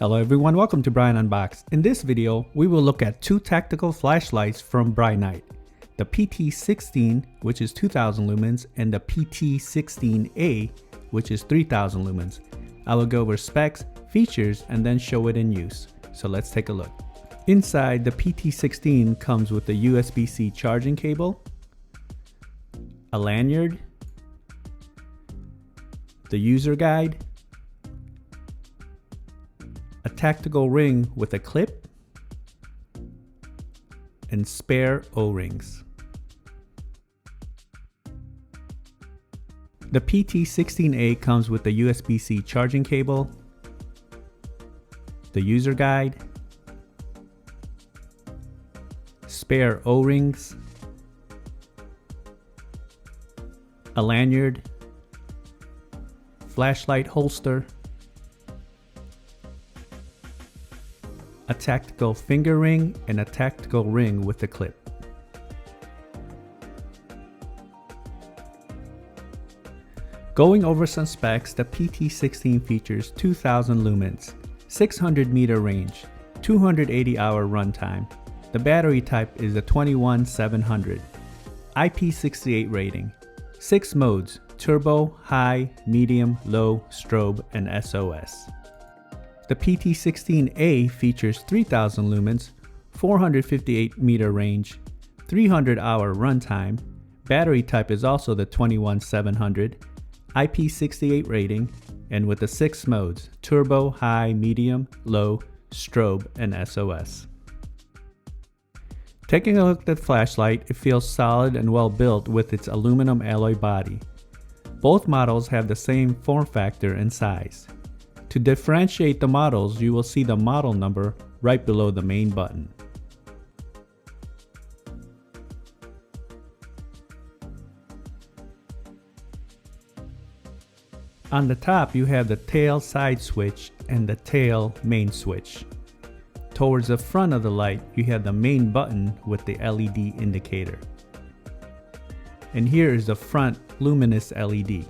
Hello everyone, welcome to Brinyte Unboxed. In this video, we will look at two tactical flashlights from Brinyte. The PT16, which is 2000 lumens, and the PT16A, which is 3000 lumens. I will go over specs, features, and then show it in use. So let's take a look. Inside, the PT16 comes with a USB-C charging cable, a lanyard, the user guide, a tactical ring with a clip, and spare O-rings. The PT16A comes with a USB-C charging cable, the user guide, spare O-rings, a lanyard, flashlight holster, a tactical finger ring, and a tactical ring with a clip. Going over some specs, the PT16 features 2000 lumens, 600 meter range, 280 hour runtime. The battery type is a 21700, IP68 rating, 6 modes: turbo, high, medium, low, strobe, and SOS. The PT16A features 3000 lumens, 458 meter range, 300 hour runtime. Battery type is also the 21700, IP68 rating, and with the 6 modes: turbo, high, medium, low, strobe, and SOS. Taking a look at the flashlight, it feels solid and well built with its aluminum alloy body. Both models have the same form factor and size. To differentiate the models, you will see the model number right below the main button. On the top, you have the tail side switch and the tail main switch. Towards the front of the light, you have the main button with the LED indicator. And here is the front luminous LED.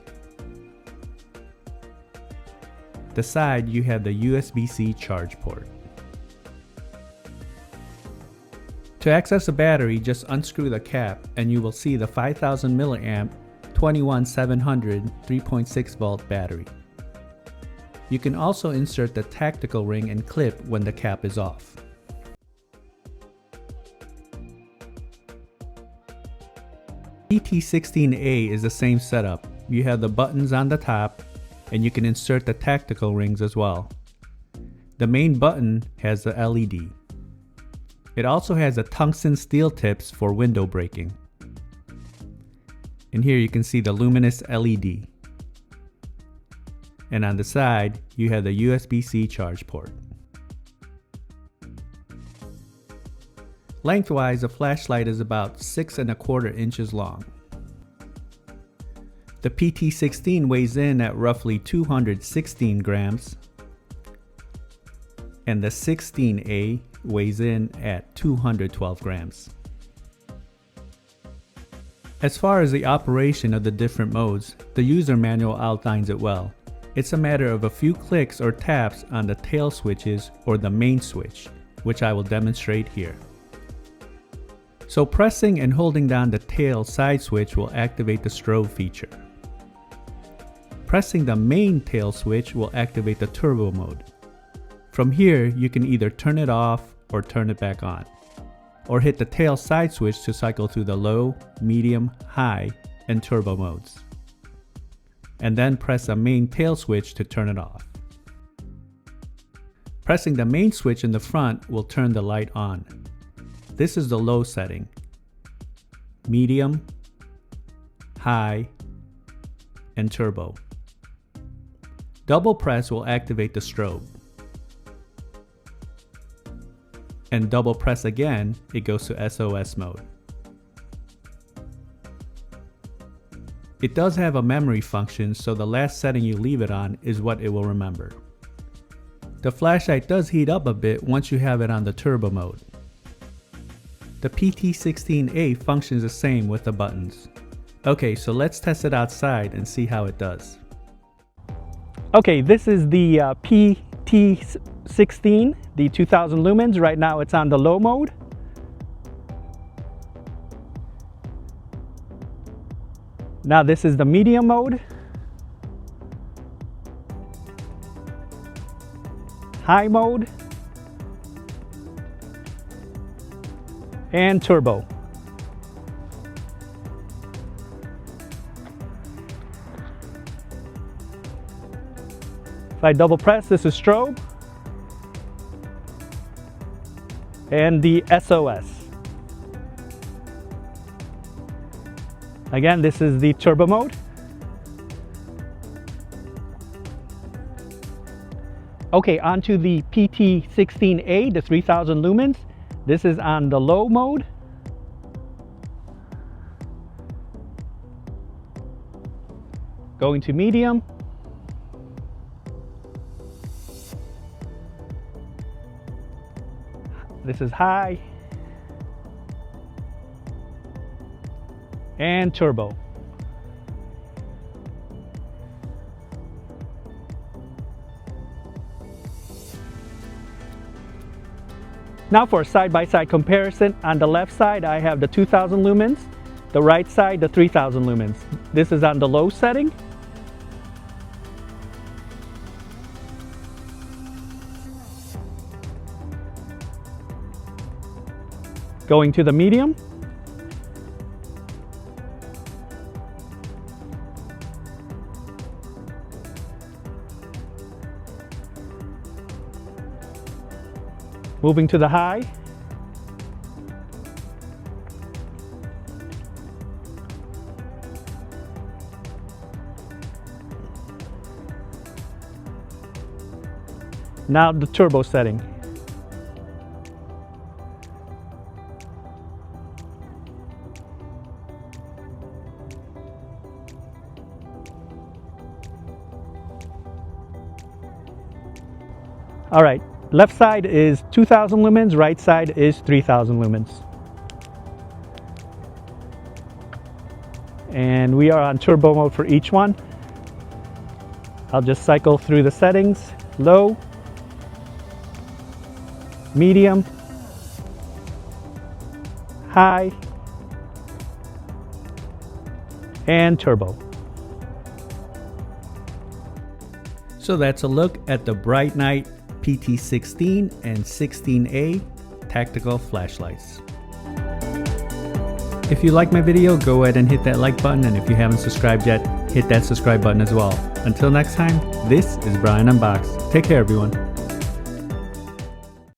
The side, you have the USB-C charge port. To access the battery, just unscrew the cap and you will see the 5000 milliamp 21700 3.6 volt battery. You can also insert the tactical ring and clip when the cap is off. PT16A is the same setup. You have the buttons on the top, and you can insert the tactical rings as well. The main button has the LED. It also has the tungsten steel tips for window breaking. And here you can see the luminous LED. And on the side, you have the USB-C charge port. Lengthwise, the flashlight is about 6¼ inches long. The PT16 weighs in at roughly 216 grams, and the 16A weighs in at 212 grams. As far as the operation of the different modes, the user manual outlines it well. It's a matter of a few clicks or taps on the tail switches or the main switch, which I will demonstrate here. So pressing and holding down the tail side switch will activate the strobe feature. Pressing the main tail switch will activate the turbo mode. From here, you can either turn it off or turn it back on, or hit the tail side switch to cycle through the low, medium, high, and turbo modes. And then press the main tail switch to turn it off. Pressing the main switch in the front will turn the light on. This is the low setting, medium, high, and turbo. Double press will activate the strobe. And double press again, it goes to SOS mode. It does have a memory function, so the last setting you leave it on is what it will remember. The flashlight does heat up a bit once you have it on the turbo mode. The PT16A functions the same with the buttons. Okay, so let's test it outside and see how it does. Okay, this is the PT 16, the 2000 lumens. Right now it's on the low mode. Now this is the medium mode. High mode. And turbo. If I double press, this is strobe. And the SOS. Again, this is the turbo mode. Okay, onto the PT16A, the 3000 lumens. This is on the low mode. Going to medium. This is high. And turbo. Now for a side-by-side comparison, on the left side I have the 2000 lumens, the right side the 3000 lumens. This is on the low setting. Going to the medium. Moving to the high. Now the turbo setting. All right. Left side is 2000 lumens, right side is 3000 lumens. And we are on turbo mode for each one. I'll just cycle through the settings. Low, medium, high, and turbo. So that's a look at the Brinyte PT16 and 16A tactical flashlights. If you like my video, go ahead and hit that like button, and if you haven't subscribed yet, hit that subscribe button as well. Until next time, this is Brian Unboxed. Take care, everyone.